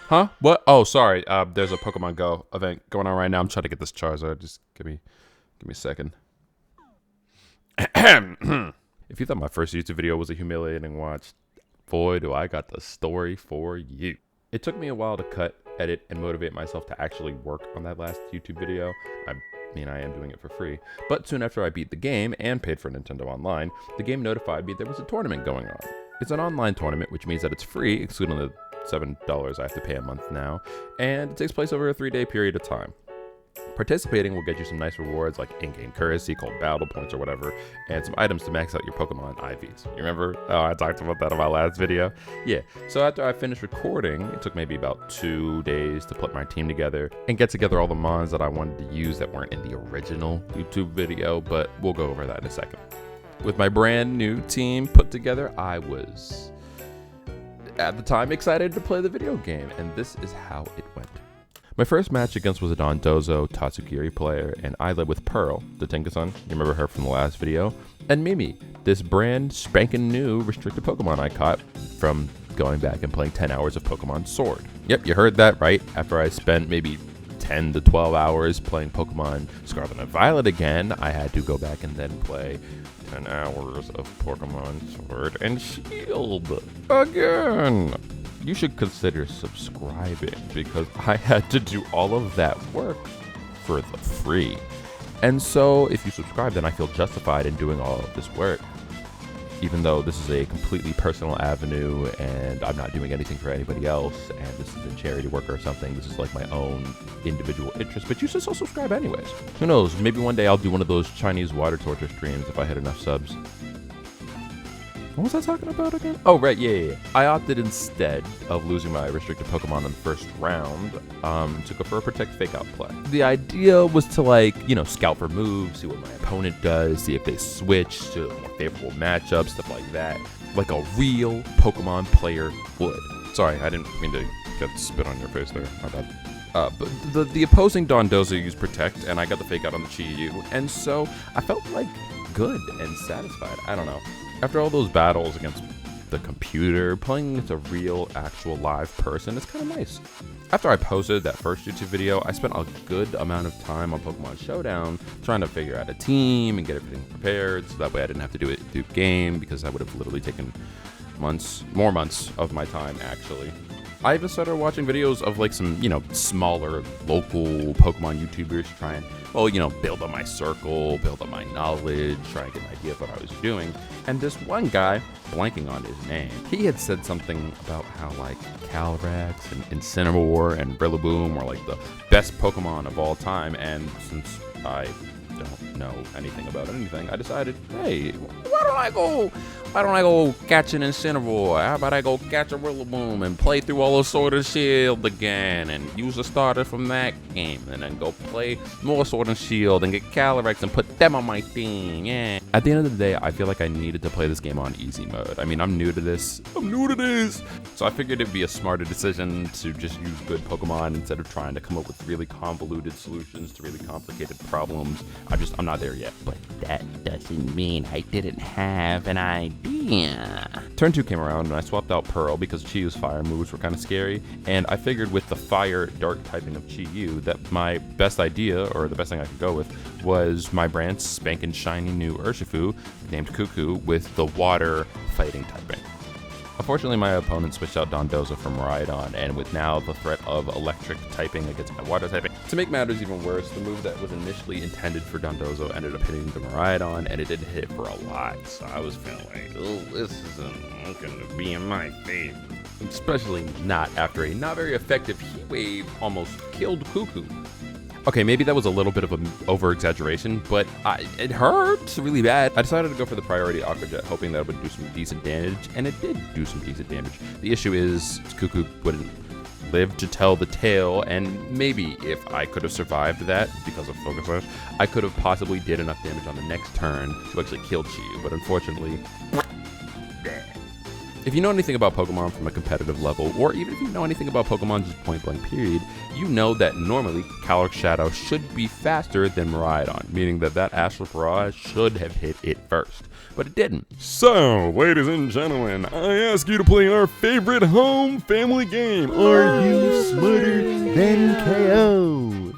Huh? What? Oh, sorry. There's a Pokemon Go event going on right now. I'm trying to get this Charizard. Just give me a second. If you thought my first YouTube video was a humiliating watch, boy, do I got the story for you. It took me a while to cut, edit, and motivate myself to actually work on that last YouTube video. I mean, I am doing it for free. But soon after I beat the game and paid for Nintendo Online, the game notified me there was a tournament going on. It's an online tournament, which means that it's free, excluding the $7 I have to pay a month now, and it takes place over a 3-day period of time. Participating will get you some nice rewards like in-game currency called battle points or whatever, and some items to max out your Pokemon IVs. You remember? Oh, I talked about that in my last video. Yeah, so after I finished recording, it took maybe about 2 days to put my team together and get together all the mons that I wanted to use that weren't in the original YouTube video, but we'll go over that in a second. With my brand new team put together, I was, at the time, excited to play the video game, and this is how it went. My first match against was a Dondozo Tatsugiri player, and I led with Pearl, the Tinkason, you remember her from the last video, and Mimi, this brand spanking new restricted Pokemon I caught from going back and playing 10 hours of Pokemon Sword. Yep, you heard that right. After I spent maybe 10 to 12 hours playing Pokemon Scarlet and Violet again, I had to go back and then play 10 hours of Pokemon Sword and Shield again. You should consider subscribing because I had to do all of that work for the free. And so if you subscribe, then I feel justified in doing all of this work. Even though this is a completely personal avenue and I'm not doing anything for anybody else and this is a charity work or something, this is like my own individual interest, but you should still subscribe anyways. Who knows, maybe one day I'll do one of those Chinese water torture streams if I hit enough subs. What was I talking about again? Oh, right, yeah. I opted instead of losing my restricted Pokemon in the first round to go for a Protect Fake Out play. The idea was to scout for moves, see what my opponent does, see if they switch to more favorable matchups, stuff like that. Like a real Pokemon player would. Sorry, I didn't mean to get spit on your face there. My bad. But the opposing Dondozo used Protect, and I got the Fake Out on the Chi-Yu, and so I felt like good and satisfied. I don't know. After all those battles against the computer, playing against a real, actual live person is kind of nice. After I posted that first YouTube video, I spent a good amount of time on Pokemon Showdown trying to figure out a team and get everything prepared, so that way I didn't have to do it through game because I would have literally taken more months of my time actually. I even started watching videos of like some, smaller local Pokemon YouTubers to try and, build up my circle, build up my knowledge, try and get an idea of what I was doing. And this one guy, blanking on his name, he had said something about how like Calyrex and Incineroar and Rillaboom were like the best Pokemon of all time. And since I don't know anything about anything, I decided, hey, why don't I go catch an Incineroar? How about I go catch a Rillaboom and play through all of Sword and Shield again and use a starter from that game and then go play more Sword and Shield and get Calyrex and put them on my team, yeah. At the end of the day, I feel like I needed to play this game on easy mode. I mean, I'm new to this. So I figured it'd be a smarter decision to just use good Pokemon instead of trying to come up with really convoluted solutions to really complicated problems. I'm not there yet. But that doesn't mean I didn't have an idea. Turn 2 came around and I swapped out Pearl because Chi-Yu's fire moves were kind of scary, and I figured with the fire dark typing of Chi-Yu that my best idea, or the best thing I could go with, was my brand spanking shiny new Urshifu named Cuckoo with the water fighting typing. Unfortunately, my opponent switched out Dondozo from Rhydon, and with now the threat of electric typing against my water typing. To make matters even worse, the move that was initially intended for Dondozo ended up hitting the Rhydon, and it did hit for a lot, so I was feeling like, oh, this isn't going to be in my favor. Especially not after a not very effective Heat Wave almost killed Cuckoo. Okay, maybe that was a little bit of an over-exaggeration, but it hurt really bad. I decided to go for the priority Aqua Jet, hoping that it would do some decent damage, and it did do some decent damage. The issue is Cuckoo wouldn't live to tell the tale, and maybe if I could have survived that because of Focus Rush, I could have possibly did enough damage on the next turn to actually kill Chi-Yu, but unfortunately, if you know anything about Pokemon from a competitive level, or even if you know anything about Pokemon just point blank period, you know that normally Calyrex Shadow should be faster than Miraidon, meaning that Astral Barrage should have hit it first, but it didn't. So, ladies and gentlemen, I ask you to play our favorite home family game. Are you smarter than K.O?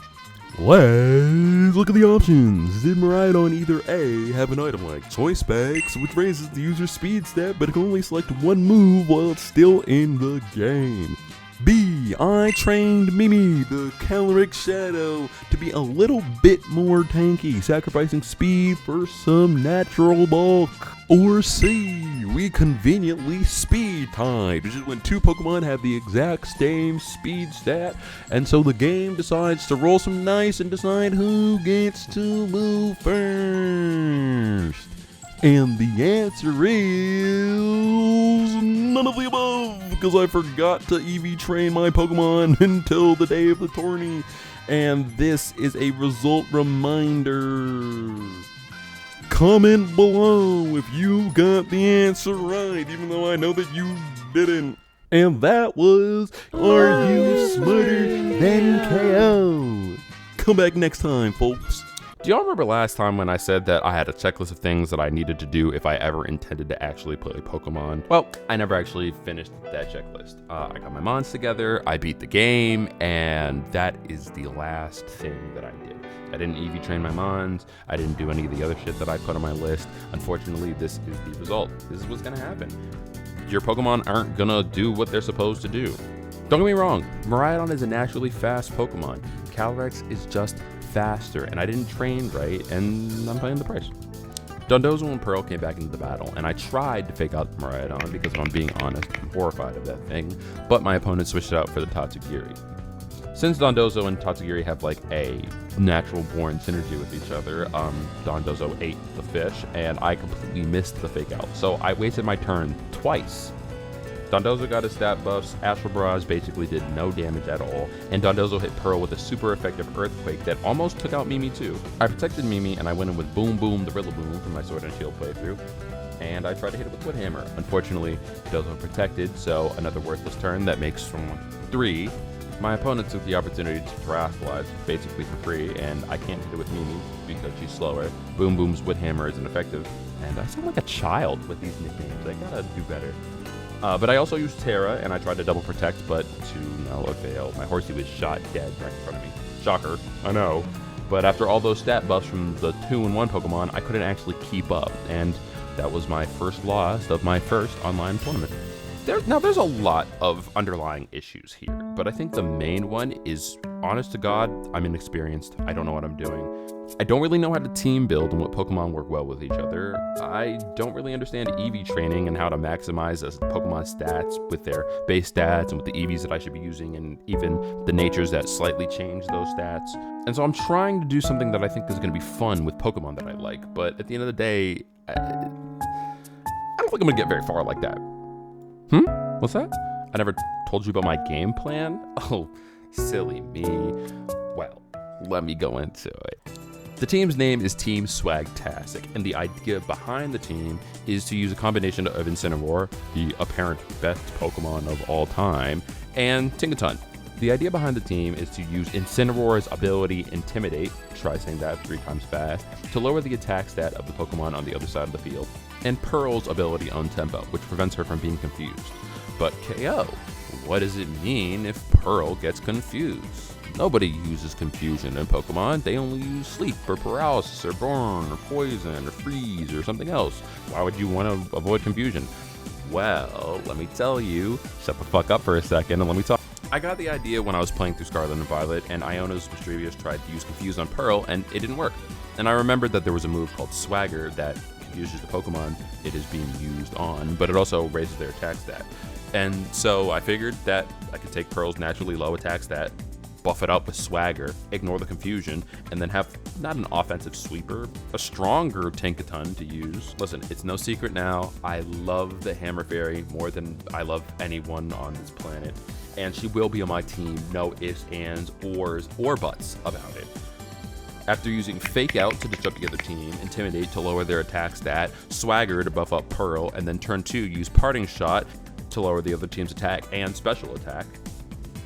Let's look at the options. Did Miraidon either A, have an item like Choice Bags, which raises the user's speed stat, but it can only select one move while it's still in the game? B, I trained Mimi, the Calyrex Shadow, to be a little bit more tanky, sacrificing speed for some natural bulk. Or C, we conveniently speed tied, which is when two Pokemon have the exact same speed stat, and so the game decides to roll some dice and decide who gets to move first. And the answer is none of the above, because I forgot to EV train my Pokemon until the day of the tourney. And this is a result reminder. Comment below if you got the answer right, even though I know that you didn't. And that was, are you smarter than K.O? Come back next time, folks. Do y'all remember last time when I said that I had a checklist of things that I needed to do if I ever intended to actually play Pokemon? Well, I never actually finished that checklist. I got my mons together, I beat the game, and that is the last thing that I did. I didn't EV train my mons, I didn't do any of the other shit that I put on my list. Unfortunately, this is the result. This is what's gonna happen. Your Pokemon aren't gonna do what they're supposed to do. Don't get me wrong, Miraidon is a naturally fast Pokemon. Calyrex is just faster, and I didn't train right, and I'm paying the price. Dondozo and Pearl came back into the battle, and I tried to fake out Miraidon because, if I'm being honest, I'm horrified of that thing, but my opponent switched it out for the Tatsugiri. Since Dondozo and Tatsugiri have like a natural born synergy with each other, Dondozo ate the fish, and I completely missed the fake out, so I wasted my turn twice. Dondozo got his stat buffs, Astral Barrage basically did no damage at all, and Dondozo hit Pearl with a super effective Earthquake that almost took out Mimi too. I protected Mimi and I went in with Boom Boom the Rillaboom from my Sword and Shield playthrough, and I tried to hit it with Wood Hammer. Unfortunately, Dondozo protected, so another worthless turn that makes from 3. My opponent took the opportunity to Terastallize basically for free, and I can't hit it with Mimi because she's slower. Boom Boom's Wood Hammer is ineffective, and I sound like a child with these nicknames. I gotta do better. But I also used Terra, and I tried to double protect, but to no avail. My Horsey was shot dead right in front of me. Shocker, I know. But after all those stat buffs from the 2-in-1 Pokemon, I couldn't actually keep up, and that was my first loss of my first online tournament. There's a lot of underlying issues here, but I think the main one is, honest to God, I'm inexperienced. I don't know what I'm doing. I don't really know how to team build and what Pokemon work well with each other. I don't really understand EV training and how to maximize a Pokemon stats with their base stats and with the EVs that I should be using, and even the natures that slightly change those stats. And so I'm trying to do something that I think is going to be fun with Pokemon that I like, but at the end of the day, I don't think I'm going to get very far like that. What's that? I never told you about my game plan? Oh, silly me. Well, let me go into it. The team's name is Team Swagtastic, and the idea behind the team is to use a combination of Incineroar, the apparent best Pokemon of all time, and Tinkaton. The idea behind the team is to use Incineroar's ability Intimidate, try saying that 3 times fast, to lower the attack stat of the Pokemon on the other side of the field, and Pearl's ability Untempo, which prevents her from being confused. But K.O., what does it mean if Pearl gets confused? Nobody uses confusion in Pokemon. They only use sleep or paralysis or burn or poison or freeze or something else. Why would you want to avoid confusion? Well, let me tell you. Shut the fuck up for a second and let me talk. I got the idea when I was playing through Scarlet and Violet, and Iono's Mischievous tried to use Confuse on Pearl, and it didn't work. And I remembered that there was a move called Swagger that confuses the Pokemon it is being used on, but it also raises their attack stat. And so I figured that I could take Pearl's naturally low attack stat, buff it up with Swagger, ignore the confusion, and then have not an offensive sweeper, a stronger Tinkaton to use. Listen, it's no secret now, I love the Hammer Fairy more than I love anyone on this planet, and she will be on my team, no ifs, ands, ors, or buts about it. After using Fake Out to disrupt the other team, Intimidate to lower their attack stat, Swagger to buff up Pearl, and then turn 2 use Parting Shot to lower the other team's attack and special attack,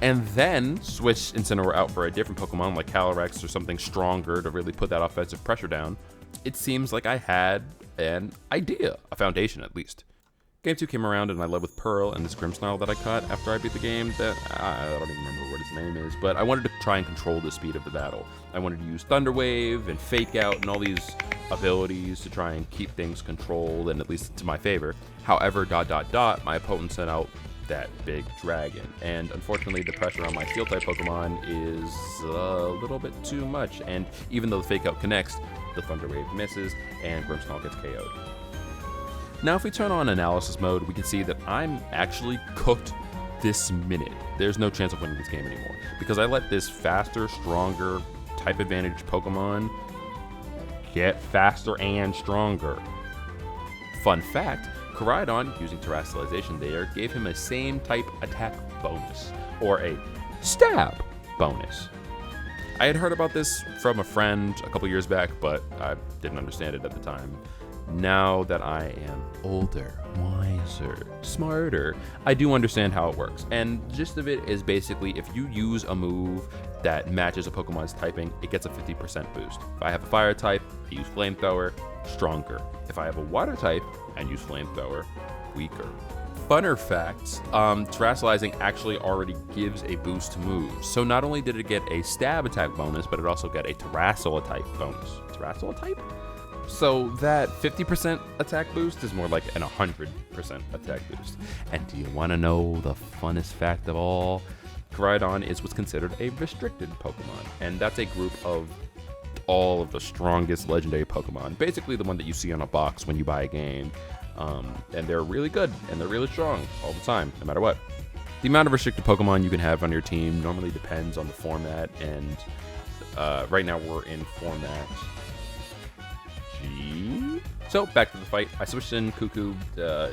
and then switch Incineroar out for a different Pokemon like Calyrex or something stronger to really put that offensive pressure down, it seems like I had an idea, a foundation at least. Game 2 came around and I led with Pearl and this Grimmsnarl that I caught after I beat the game that I don't even remember what his name is, but I wanted to try and control the speed of the battle. I wanted to use Thunder Wave and Fake Out and all these abilities to try and keep things controlled and at least to my favor. However, my opponent sent out that big dragon, and unfortunately the pressure on my Steel type Pokemon is a little bit too much, and even though the Fake Out connects, the Thunder Wave misses and Grimmsnarl gets KO'd. Now, if we turn on analysis mode, we can see that I'm actually cooked this minute. There's no chance of winning this game anymore because I let this faster, stronger, type advantage Pokemon get faster and stronger. Fun fact, Koraidon, using Terrestrialization there, gave him a same type attack bonus, or a stab bonus. I had heard about this from a friend a couple years back, but I didn't understand it at the time. Now that I am older, wiser, smarter, I do understand how it works. And the gist of it is basically if you use a move that matches a Pokemon's typing, it gets a 50% boost. If I have a fire type, I use Flamethrower, stronger. If I have a water type and use Flamethrower, weaker. Funner facts, Terrestrializing actually already gives a boost to moves. So not only did it get a stab attack bonus, but it also got a Terrestrial type bonus. Terrestrial type? So that 50% attack boost is more like an 100% attack boost. And do you want to know the funnest fact of all? Koraidon is what's considered a restricted Pokemon, and that's a group of all of the strongest legendary Pokemon. Basically the one that you see on a box when you buy a game. And they're really good, and they're really strong all the time, no matter what. The amount of restricted Pokemon you can have on your team normally depends on the format, and right now we're in format G. So back to the fight. I switched in Cuckoo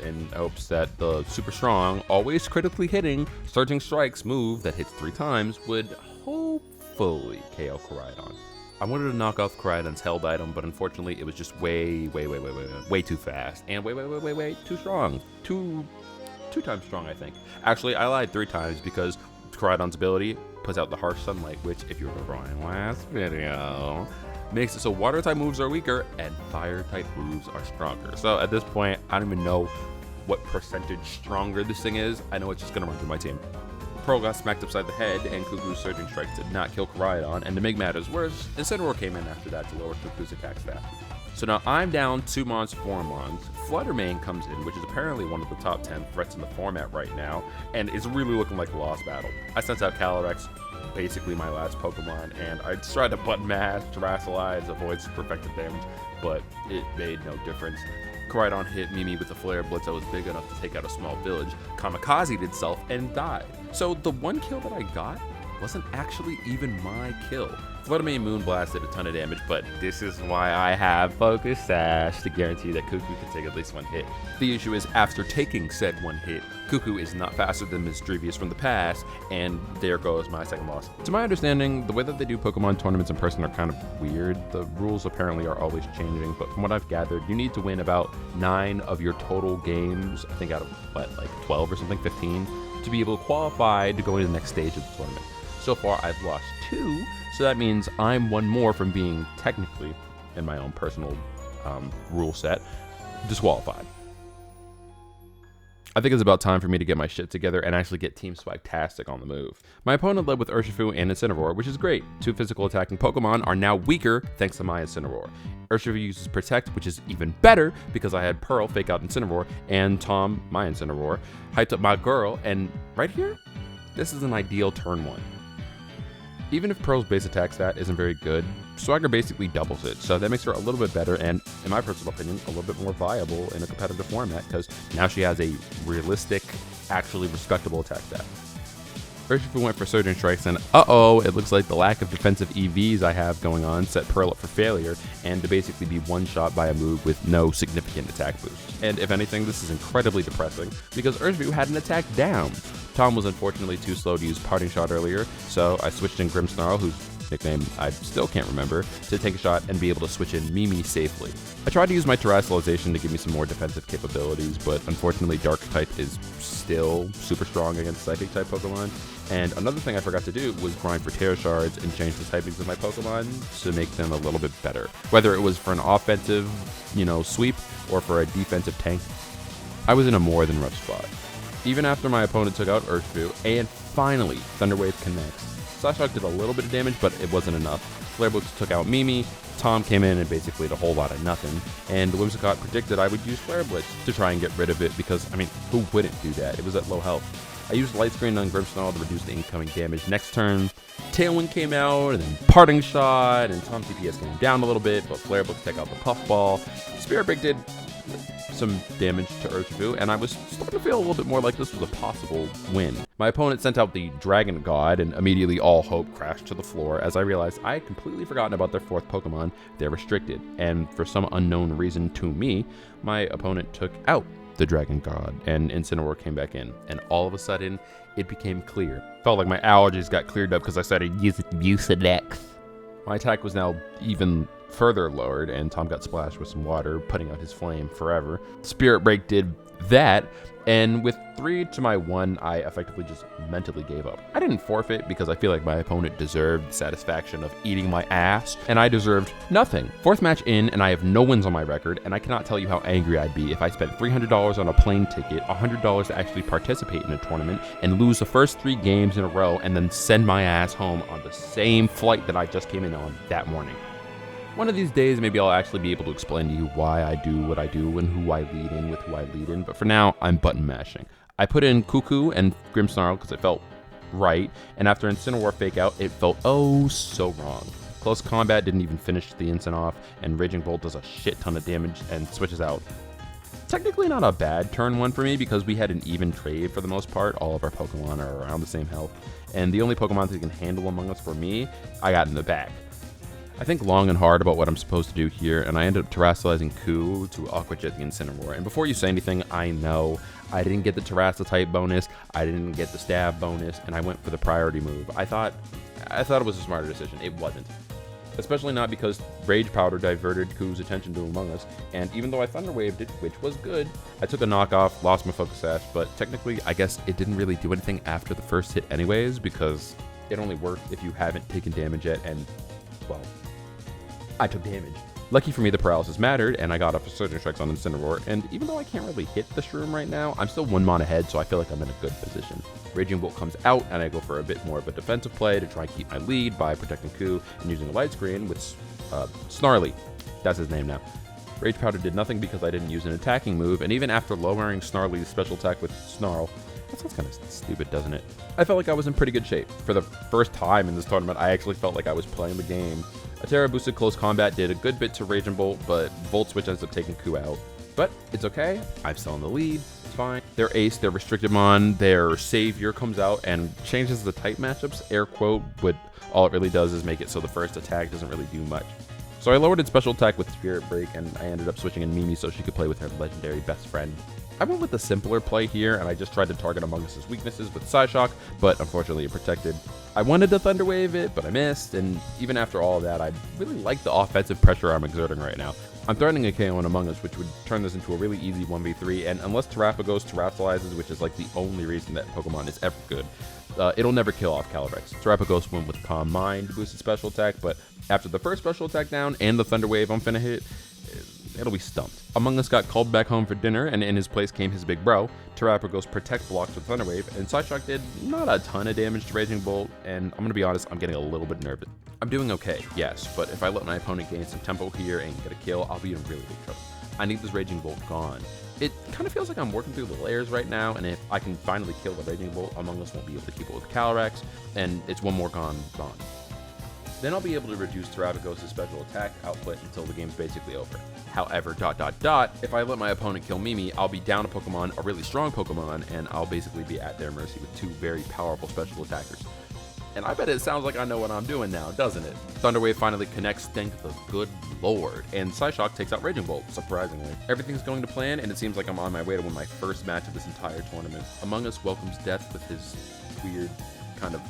in hopes that the super strong, always critically hitting Surging Strikes move that hits 3 times would hopefully KO Koraidon. I wanted to knock off Koraidon's held item, but unfortunately it was just way too fast and way too strong. Two times strong, I think. Actually, I lied 3 times because Koraidon's ability puts out the harsh sunlight, which, if you remember my last video, makes it so water type moves are weaker and fire type moves are stronger. So at this point, I don't even know what percentage stronger this thing is. I know it's just gonna run through my team. Pearl got smacked upside the head, and Cuckoo's Surging Strike did not kill Koraidon, and to make matters worse, Incineroar came in after that to lower Cuckoo's attack stat. So now I'm down 2 Mons, 4 Mons. Fluttermane comes in, which is apparently one of the top 10 threats in the format right now, and it's really looking like a lost battle. I sent out Calyrex, basically my last Pokemon, and I tried to button mash, Terrestrialize, avoid super effective damage, but it made no difference. Koraidon hit Mimi with a Flare Blitz that was big enough to take out a small village, kamikazed itself, and died. So the one kill that I got wasn't actually even my kill. Fluttermane Moonblast did a ton of damage, but this is why I have Focus Sash to guarantee that Cuckoo can take at least 1 hit. The issue is, after taking said 1 hit, Cuckoo is not faster than Misdrevious from the past, and there goes my second loss. To my understanding, the way that they do Pokemon tournaments in person are kind of weird. The rules apparently are always changing, but from what I've gathered, you need to win about 9 of your total games, I think out of, what, like 12 or something, 15, to be able to qualify to go into the next stage of the tournament. So far, I've lost 2, so that means I'm 1 more from being technically, in my own personal rule set, disqualified. I think it's about time for me to get my shit together and actually get Team Swagtastic on the move. My opponent led with Urshifu and Incineroar, which is great. 2 physical attacking Pokemon are now weaker thanks to my Incineroar. Urshifu uses Protect, which is even better because I had Pearl Fake Out Incineroar, and Tom, my Incineroar, hyped up my girl, and right here, this is an ideal turn 1. Even if Pearl's base attack stat isn't very good, Swagger basically doubles it, so that makes her a little bit better and, in my personal opinion, a little bit more viable in a competitive format because now she has a realistic, actually respectable attack stat. Urshifu went for Surging Strikes, and it looks like the lack of defensive EVs I have going on set Pearl up for failure and to basically be one-shot by a move with no significant attack boost. And if anything, this is incredibly depressing because Urshifu had an attack down. Tom was unfortunately too slow to use Parting Shot earlier, so I switched in Grimmsnarl, whose nickname I still can't remember, to take a shot and be able to switch in Mimi safely. I tried to use my Terrestrialization to give me some more defensive capabilities, but unfortunately Dark type is still super strong against Psychic type Pokemon, And another thing I forgot to do was grind for Terra Shards and change the typings of my Pokemon to make them a little bit better. Whether it was for an offensive, sweep or for a defensive tank, I was in a more than rough spot. Even after my opponent took out Urshifu and finally Thunder Wave connects, Psyshock did a little bit of damage, but it wasn't enough. Flare Blitz took out Mimi, Tom came in and basically did a whole lot of nothing, and Whimsicott predicted I would use Flare Blitz to try and get rid of it because, who wouldn't do that? It was at low health. I used Light Screen on Grimmsnarl to reduce the incoming damage. Next turn, Tailwind came out, and then Parting Shot, and Tom's DPS came down a little bit, but Flare Blitz took out the Puffball. Spirit Break did some damage to Urshifu, and I was starting to feel a little bit more like this was a possible win. My opponent sent out the Dragon God, and immediately all hope crashed to the floor as I realized I had completely forgotten about their fourth Pokemon. They're restricted, and for some unknown reason to me, my opponent took out the Dragon God, and Incineroar came back in, and all of a sudden, it became clear. Felt like my allergies got cleared up because I started using Mucinex. My attack was now even further lowered, and Tom got splashed with some water, putting out his flame forever. Spirit Break did that, and with 3 to my 1, I effectively just mentally gave up. I didn't forfeit because I feel like my opponent deserved the satisfaction of eating my ass, and I deserved nothing. Fourth match in, and I have no wins on my record, and I cannot tell you how angry I'd be if I spent $300 on a plane ticket, $100 to actually participate in a tournament, and lose the first 3 games in a row, and then send my ass home on the same flight that I just came in on that morning. One of these days, maybe I'll actually be able to explain to you why I do what I do and who I lead in with who I lead in, but for now, I'm button mashing. I put in Cuckoo and Grimmsnarl because it felt right, and after Incineroar Fake Out, it felt oh so wrong. Close Combat didn't even finish the Incin off, and Raging Bolt does a shit ton of damage and switches out. Technically not a bad turn 1 for me because we had an even trade for the most part. All of our Pokemon are around the same health, and the only Pokemon that can handle Among Us for me, I got in the back. I think long and hard about what I'm supposed to do here, and I ended up terrestrializing Coup to Aqua Jet the Incineroar. And before you say anything, I know I didn't get the Terrastal type bonus, I didn't get the stab bonus, and I went for the priority move. I thought it was a smarter decision. It wasn't. Especially not because Rage Powder diverted Coup's attention to Among Us, and even though I Thunder Waved it, which was good, I took a knockoff, lost my Focus Sash, but technically, I guess it didn't really do anything after the first hit anyways, because it only worked if you haven't taken damage yet, and, well, I took damage. Lucky for me, the paralysis mattered, and I got off a Surging Strikes on Incineroar, and even though I can't really hit the Shroom right now, I'm still 1 mon ahead, so I feel like I'm in a good position. Raging Bolt comes out, and I go for a bit more of a defensive play to try and keep my lead by protecting Coup and using a Light Screen with Snarly. That's his name now. Rage Powder did nothing because I didn't use an attacking move, and even after lowering Snarly's special attack with Snarl, that sounds kind of stupid, doesn't it? I felt like I was in pretty good shape. For the first time in this tournament, I actually felt like I was playing the game. A Terra boosted Close Combat did a good bit to Raging Bolt, but Volt Switch ends up taking Coup out. But it's okay, I'm still in the lead, it's fine. Their ace, their restricted mon, their savior comes out and changes the type matchups, air quote, but all it really does is make it so the first attack doesn't really do much. So I lowered its special attack with Spirit Break, and I ended up switching in Mimi so she could play with her legendary best friend. I went with the simpler play here, and I just tried to target Among Us' weaknesses with Psyshock, but unfortunately it protected. I wanted to Thunder Wave it, but I missed, and even after all of that, I really like the offensive pressure I'm exerting right now. I'm threatening a KO on Among Us, which would turn this into a really easy 1v3, and unless Terrapagos terrestrializes, which is like the only reason that Pokemon is ever good, it'll never kill off Calyrex. Terrapagos went with Calm Mind to boost its special attack, but after the first special attack down and the Thunder Wave I'm finna hit, it'll be stumped. Among Us got called back home for dinner, and in his place came his big bro. Terrapagos protect blocks with Thunder Wave, and Psyshock did not a ton of damage to Raging Bolt, and I'm gonna be honest, I'm getting a little bit nervous. I'm doing okay, yes, but if I let my opponent gain some tempo here and get a kill, I'll be in really big trouble. I need this Raging Bolt gone. It kind of feels like I'm working through the layers right now, and if I can finally kill the Raging Bolt, Among Us won't be able to keep it with Calyrex, and it's one more gone. Then I'll be able to reduce Terrapagos' special attack output until the game's basically over. However, if I let my opponent kill Mimi, I'll be down a Pokemon, a really strong Pokemon, and I'll basically be at their mercy with 2 very powerful special attackers. And I bet it sounds like I know what I'm doing now, doesn't it? Thunder Wave finally connects, thank the good lord, and Psyshock takes out Raging Bolt, surprisingly. Everything's going to plan, and it seems like I'm on my way to win my first match of this entire tournament. Among Us welcomes death with his weird kind of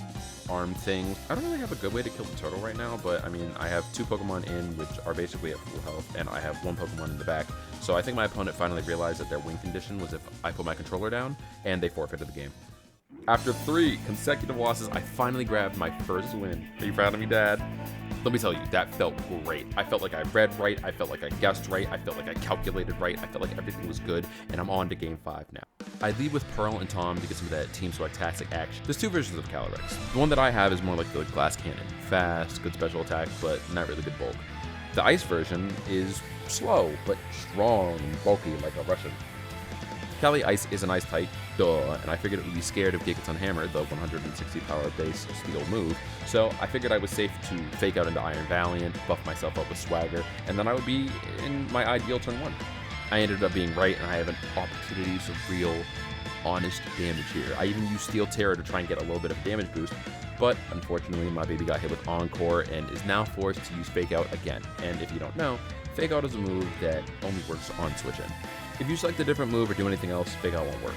arm thing. I don't really have a good way to kill the turtle right now, but I mean, I have 2 Pokemon in, which are basically at full health, and I have 1 Pokemon in the back. So I think my opponent finally realized that their win condition was if I put my controller down, and they forfeited the game. After 3 consecutive losses, I finally grabbed my first win. Are you proud of me, Dad? Let me tell you, that felt great. I felt like I read right, I felt like I guessed right, I felt like I calculated right, I felt like everything was good, and I'm on to game 5 now. I lead with Pearl and Tom to get some of that Team Swagtastic action. There's 2 versions of Calyrex. The one that I have is more like the glass cannon. Fast, good special attack, but not really good bulk. The ice version is slow, but strong and bulky like a Russian. Cali Ice is an ice type, duh, and I figured it would be scared of Gigaton Hammer, the 160 power base steel move, so I figured I was safe to fake out into Iron Valiant, buff myself up with Swagger, and then I would be in my ideal turn 1. I ended up being right, and I have an opportunity for real, honest damage here. I even used Steel Terror to try and get a little bit of damage boost, but unfortunately my baby got hit with Encore and is now forced to use Fake Out again. And if you don't know, Fake Out is a move that only works on switch in. If you select a different move or do anything else, Fake Out won't work.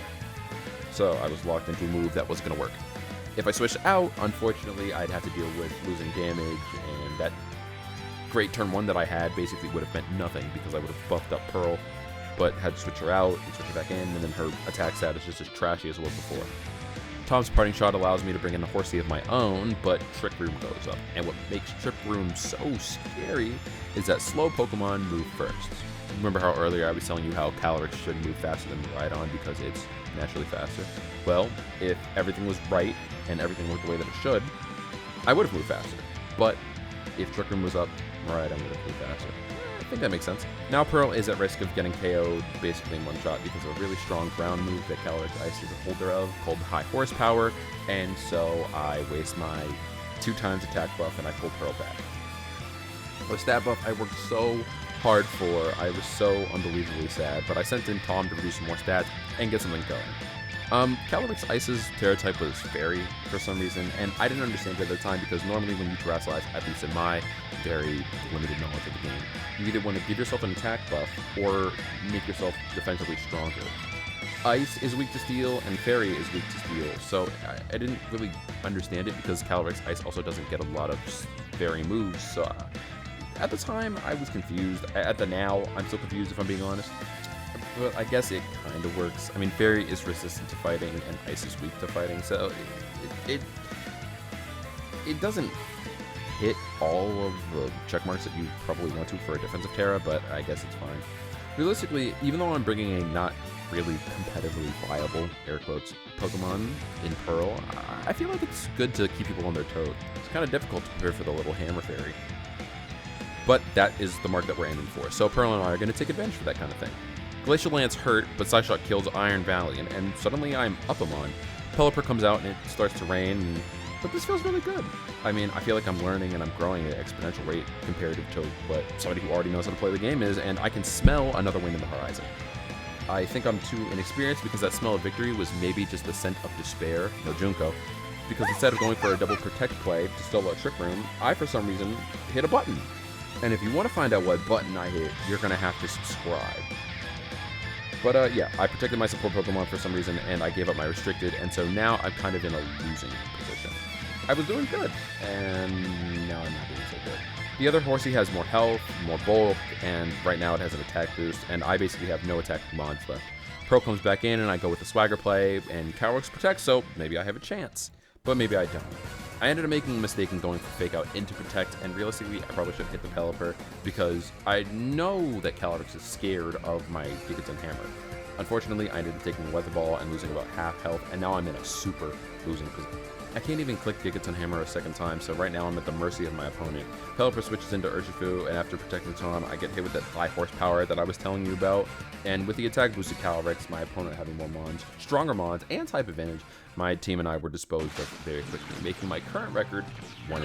So I was locked into a move that wasn't going to work. If I switched out, unfortunately, I'd have to deal with losing damage, and that great turn 1 that I had basically would have meant nothing because I would have buffed up Pearl, but had to switch her out and switch her back in, and then her attack stat is just as trashy as it was before. Tom's parting shot allows me to bring in a Horsey of my own, but Trick Room goes up. And what makes Trick Room so scary is that slow Pokemon move first. Remember how earlier I was telling you how Calyrex should move faster than Rhydon because it's naturally faster? Well, if everything was right and everything worked the way that it should, I would have moved faster. But if Trick Room was up, Rhydon would have moved faster. I think that makes sense. Now Pearl is at risk of getting KO'd basically in one shot because of a really strong ground move that Calyrex Ice is a holder of called High Horsepower, and so I waste my 2 times attack buff and I pull Pearl back. The stat buff I worked so hard for, I was so unbelievably sad, but I sent in Tom to reduce some more stats and get something going. Calyrex Ice's Terra type was Fairy for some reason, and I didn't understand it at the time because normally when you Terrasilize, at least in my very limited knowledge of the game, you either want to give yourself an attack buff or make yourself defensively stronger. Ice is weak to Steel, and Fairy is weak to Steel, so I didn't really understand it because Calyrex Ice also doesn't get a lot of Fairy moves, so at the time I was confused. At the now, I'm still confused if I'm being honest. But I guess it kind of works. I mean, Fairy is resistant to fighting, and Ice is weak to fighting, so it doesn't hit all of the check marks that you probably want to for a defensive Terra, but I guess it's fine. Realistically, even though I'm bringing a not really competitively viable, air quotes, Pokemon in Pearl, I feel like it's good to keep people on their toes. It's kind of difficult to prepare for the little Hammer Fairy. But that is the mark that we're aiming for, so Pearl and I are going to take advantage for that kind of thing. Glacial Lance hurt, but Psyshock kills Iron Valiant, and suddenly I'm up him on. Pelipper comes out and it starts to rain, but this feels really good. I mean, I feel like I'm learning and I'm growing at an exponential rate comparative to what somebody who already knows how to play the game is, and I can smell another win in the horizon. I think I'm too inexperienced because that smell of victory was maybe just the scent of despair, no Junko, because instead of going for a double protect play to solo a Trick Room, I for some reason hit a button. And if you want to find out what button I hit, you're going to have to subscribe. But yeah, I protected my support Pokemon for some reason, and I gave up my restricted, and so now I'm kind of in a losing position. I was doing good, and now I'm not doing so good. The other Horsey has more health, more bulk, and right now it has an attack boost, and I basically have no attack mods left. Pearl comes back in, and I go with the Swagger play, and Calyrex protects, so maybe I have a chance. But maybe I don't. I ended up making a mistake in going for Fake Out into Protect, and realistically, I probably should have hit the Pelipper because I know that Calyrex is scared of my Gigaton Hammer. Unfortunately, I ended up taking Weather Ball and losing about half health, and now I'm in a super losing position. I can't even click Gigaton Hammer a second time, so right now I'm at the mercy of my opponent. Pelipper switches into Urshifu, and after protecting Tom, I get hit with that high horsepower that I was telling you about. And with the attack boosted Calyrex, my opponent having more mons, stronger mons, and type advantage, my team and I were disposed of very quickly, making my current record 1-4.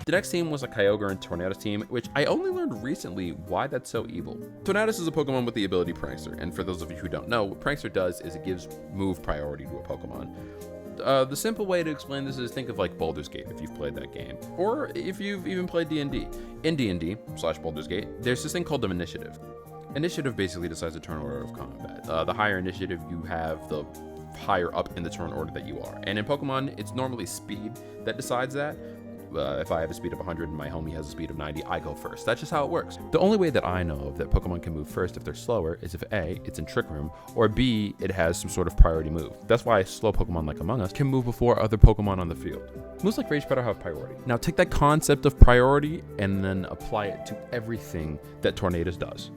The next team was a Kyogre and Tornadus team, which I only learned recently why that's so evil. Tornadus is a Pokemon with the ability Prankster, and for those of you who don't know, what Prankster does is it gives move priority to a Pokemon. The simple way to explain this is think of like Baldur's Gate if you've played that game, or if you've even played D&D. In D&D/Baldur's Gate, there's this thing called an initiative. Initiative basically decides the turn order of combat. The higher initiative you have, the higher up in the turn order that you are. And in Pokemon, it's normally speed that decides that. if I have a speed of 100 and my homie has a speed of 90, I go first. That's just how it works. The only way that I know of that Pokemon can move first if they're slower is if A, it's in Trick Room, or B, it has some sort of priority move. That's why slow Pokemon like Among Us can move before other Pokemon on the field. Moves like Rage Powder have priority. Now take that concept of priority and then apply it to everything that Tornadus does.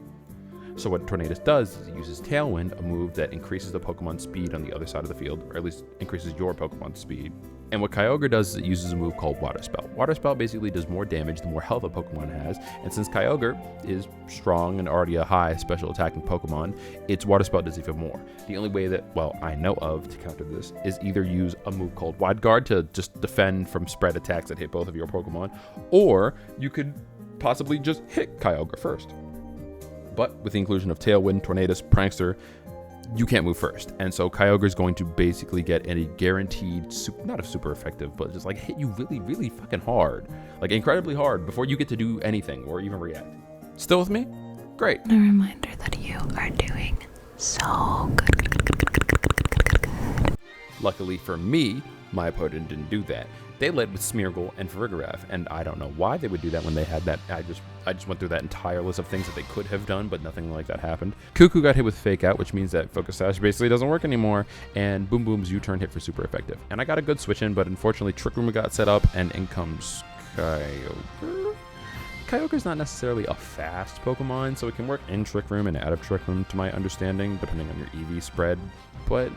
So what Tornadus does is it uses Tailwind, a move that increases the Pokemon's speed on the other side of the field, or at least increases your Pokemon's speed. And what Kyogre does is it uses a move called Water Spell. Water Spell basically does more damage the more health a Pokemon has, and since Kyogre is strong and already a high special attacking Pokemon, its Water Spell does even more. The only way that, well, I know of to counter this is either use a move called Wide Guard to just defend from spread attacks that hit both of your Pokemon, or you could possibly just hit Kyogre first. But with the inclusion of Tailwind, Tornadus, Prankster, you can't move first. And so Kyogre is going to basically get a guaranteed, not a super effective, but just like hit you really, really fucking hard. Like incredibly hard before you get to do anything or even react. Still with me? Great. A reminder that you are doing so good. Luckily for me, my opponent didn't do that. They led with Smeargle and Farigiraf, and I don't know why they would do that when they had that. I just went through that entire list of things that they could have done, but nothing like that happened. Cuckoo got hit with Fake Out, which means that Focus Sash basically doesn't work anymore, and Boom Boom's U-turn hit for super effective. And I got a good switch in, but unfortunately Trick Room got set up, and in comes Kyogre. Kyogre's not necessarily a fast Pokemon, so it can work in Trick Room and out of Trick Room, to my understanding, depending on your EV spread, but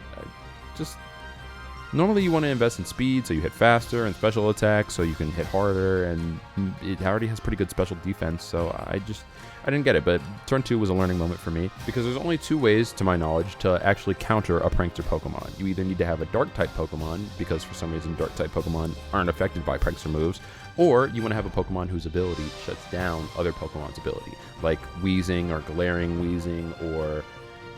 normally you want to invest in speed so you hit faster and special attacks so you can hit harder, and it already has pretty good special defense, so I didn't get it. But turn 2 was a learning moment for me because there's only 2 ways to my knowledge to actually counter a Prankster Pokemon. You either need to have a dark type Pokemon because for some reason dark type Pokemon aren't affected by Prankster moves, or you want to have a Pokemon whose ability shuts down other Pokemon's ability, like Wheezing or Glaring Wheezing, or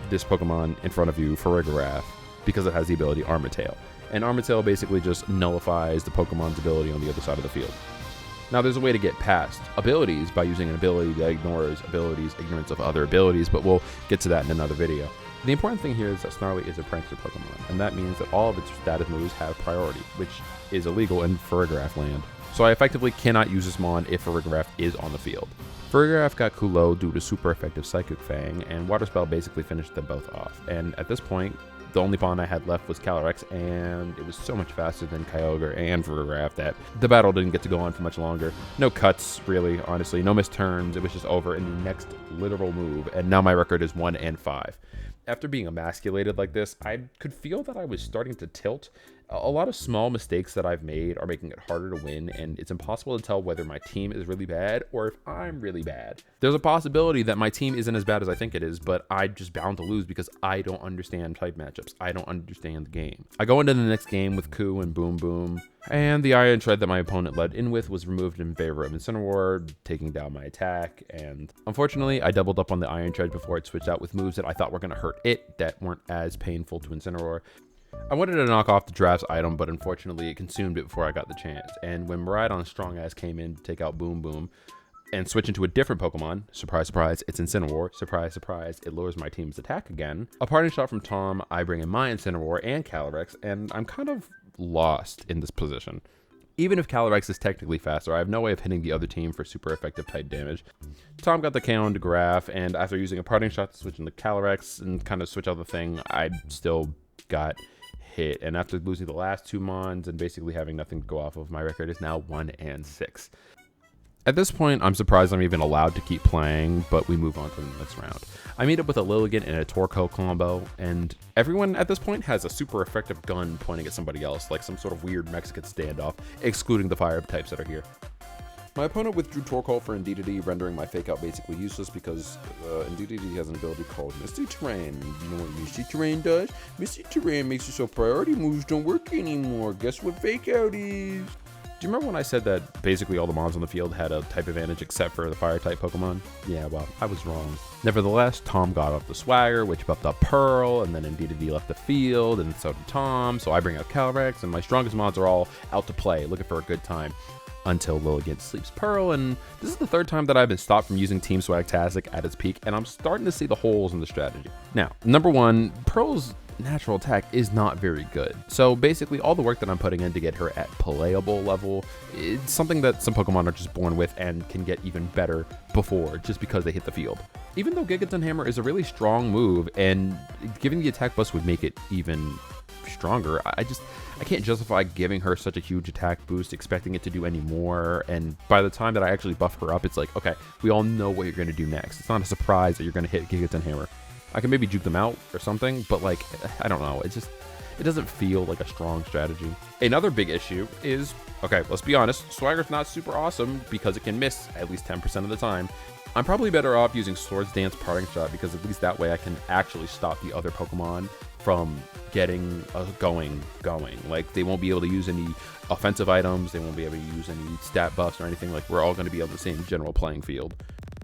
this Pokemon in front of you, Farigiraf, because it has the ability Armatail. And Armatail basically just nullifies the Pokemon's ability on the other side of the field. Now, there's a way to get past abilities by using an ability that ignores abilities, ignorance of other abilities, but we'll get to that in another video. The important thing here is that Snarly is a Prankster Pokemon, and that means that all of its status moves have priority, which is illegal in Farigiraf land. So I effectively cannot use this Mon if Farigiraf is on the field. Farigiraf got Kulo due to super effective Psychic Fang, and Water Spell basically finished them both off. And at this point, the only pawn I had left was Calyrex, and it was so much faster than Kyogre and Farigiraf that the battle didn't get to go on for much longer. No cuts, really, honestly. No missed turns. It was just over in the next literal move, and now my record is 1-5. After being emasculated like this, I could feel that I was starting to tilt. A lot of small mistakes that I've made are making it harder to win, and it's impossible to tell whether my team is really bad or if I'm really bad. There's a possibility that my team isn't as bad as I think it is, but I'm just bound to lose because I don't understand type matchups. I don't understand the game. I go into the next game with Coo and Boom Boom, and the Iron Tread that my opponent led in with was removed in favor of Incineroar, taking down my attack, and unfortunately, I doubled up on the Iron Tread before it switched out with moves that I thought were going to hurt it that weren't as painful to Incineroar. I wanted to knock off the draft's item, but unfortunately it consumed it before I got the chance. And when Miraidon Strong Ass came in to take out Boom Boom and switch into a different Pokemon, surprise, surprise, it's Incineroar, surprise, surprise, it lowers my team's attack again. A parting shot from Tom, I bring in my Incineroar and Calyrex, and I'm kind of lost in this position. Even if Calyrex is technically faster, I have no way of hitting the other team for super effective type damage. Tom got the KO into Graph, and after using a parting shot to switch into Calyrex and kind of switch out the thing, I still got hit. And after losing the last 2 Mons and basically having nothing to go off of, my record is now 1-6. At this point, I'm surprised I'm even allowed to keep playing, but we move on to the next round. I meet up with a Lilligant and a Torkoal combo, and everyone at this point has a super effective gun pointing at somebody else, like some sort of weird Mexican standoff, excluding the fire types that are here. My opponent withdrew Torkoal for Indeedity, rendering my Fake Out basically useless because Indeedity has an ability called Misty Terrain. You know what Misty Terrain does? Misty Terrain makes it so priority moves don't work anymore. Guess what Fake Out is? Do you remember when I said that basically all the mons on the field had a type advantage except for the fire type Pokemon? Yeah, well, I was wrong. Nevertheless, Tom got off the Swagger, which buffed up Pearl, and then Indeedity left the field, and so did Tom, so I bring out Calyrex, and my strongest mons are all out to play, looking for a good time. Until Lilligant sleeps Pearl, and this is the 3rd time that I've been stopped from using Team Swagtastic at its peak, and I'm starting to see the holes in the strategy. Now, number 1, Pearl's natural attack is not very good. So basically all the work that I'm putting in to get her at playable level is something that some Pokemon are just born with and can get even better before just because they hit the field. Even though Gigaton Hammer is a really strong move and giving the attack boost would make it even stronger, I can't justify giving her such a huge attack boost expecting it to do any more. And by the time that I actually buff her up, it's like, okay, we all know what you're going to do next. It's not a surprise that you're going to hit Gigaton Hammer. I can maybe juke them out or something, but like, I don't know. It doesn't feel like a strong strategy. Another big issue is, okay, let's be honest, Swagger's not super awesome because it can miss at least 10% of the time. I'm probably better off using Swords Dance Parting Shot because at least that way I can actually stop the other Pokemon from getting going. Like, they won't be able to use any offensive items, they won't be able to use any stat buffs or anything. Like, we're all going to be on the same general playing field.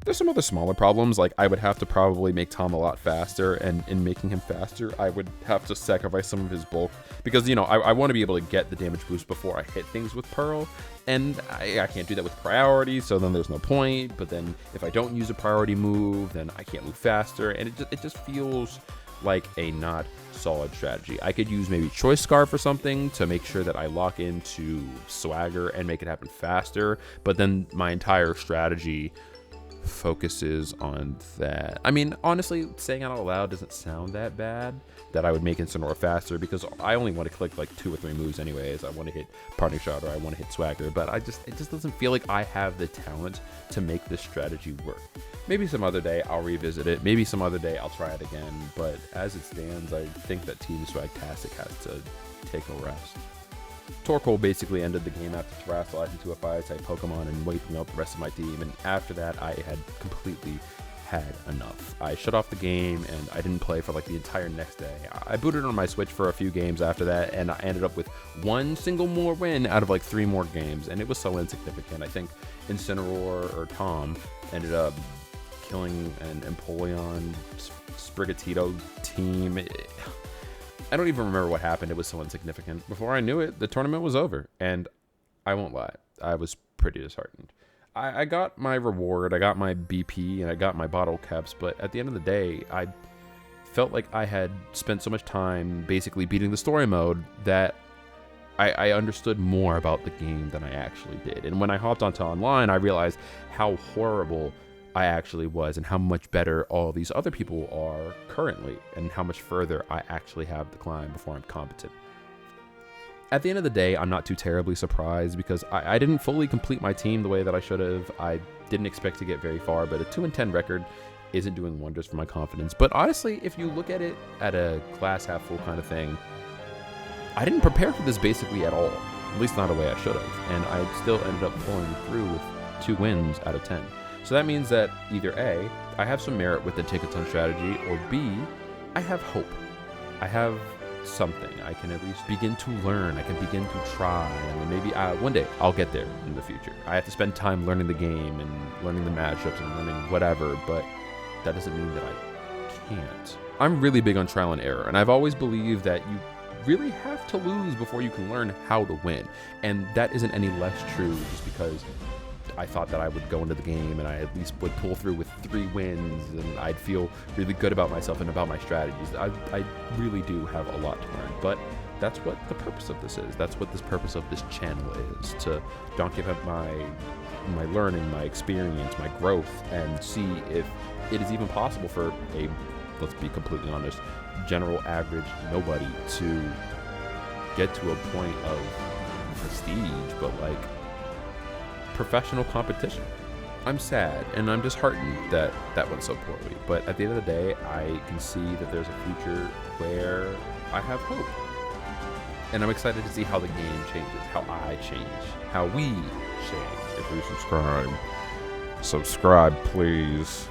There's some other smaller problems, like I would have to probably make Tom a lot faster, and in making him faster, I would have to sacrifice some of his bulk because, you know, I want to be able to get the damage boost before I hit things with Pearl, and I can't do that with priority, so then there's no point. But then if I don't use a priority move, then I can't move faster, and it just feels like a not solid strategy. I could use maybe Choice Scarf or something to make sure that I lock into Swagger and make it happen faster, but then my entire strategy focuses on that. I mean, honestly, saying it out loud doesn't sound that bad, that I would make Incineroar faster, because I only want to click like 2 or 3 moves anyways. I want to hit Parting Shot or I want to hit Swagger, but it just doesn't feel like I have the talent to make this strategy work. Maybe some other day I'll revisit it. Maybe some other day I'll try it again, but as it stands, I think that Team Swagtastic has to take a rest. Torkoal basically ended the game after Terrasilize into a Fire-type Pokemon and wiping out the rest of my team, and after that I had completely had enough. I shut off the game and I didn't play for like the entire next day. I booted on my Switch for a few games after that, and I ended up with 1 single more win out of like 3 more games, and it was so insignificant. I think Incineroar or Tom ended up killing an Empoleon Sprigatito team. I don't even remember what happened. It was so insignificant. Before I knew it, the tournament was over, and I won't lie, I was pretty disheartened. I got my reward, I got my BP, and I got my bottle caps, but at the end of the day, I felt like I had spent so much time basically beating the story mode that I understood more about the game than I actually did. And when I hopped onto online, I realized how horrible I actually was and how much better all these other people are currently, and how much further I actually have to climb before I'm competent. At the end of the day, I'm not too terribly surprised because I didn't fully complete my team the way that I should have. I didn't expect to get very far, but a 2-10 record isn't doing wonders for my confidence. But honestly, if you look at it at a glass half full kind of thing, I didn't prepare for this basically at all, at least not the way I should have, and I still ended up pulling through with 2 wins out of 10. So that means that either A, I have some merit with the take-a-ton strategy, or B, I have hope. I have something. I can at least begin to learn. I can begin to try, and maybe one day I'll get there in the future. I have to spend time learning the game and learning the matchups and learning whatever, but that doesn't mean that I can't. I'm really big on trial and error, and I've always believed that you really have to lose before you can learn how to win, and that isn't any less true just because I thought that I would go into the game and I at least would pull through with 3 wins and I'd feel really good about myself and about my strategies. I really do have a lot to learn, but that's what the purpose of this is. That's what the purpose of this channel is, to document my learning, my experience, my growth, and see if it is even possible for a, let's be completely honest, general average nobody to get to a point of prestige, but like professional competition. I'm sad and I'm disheartened that that went so poorly, but at the end of the day, I can see that there's a future where I have hope. And I'm excited to see how the game changes, how I change, how we change. If you subscribe, please.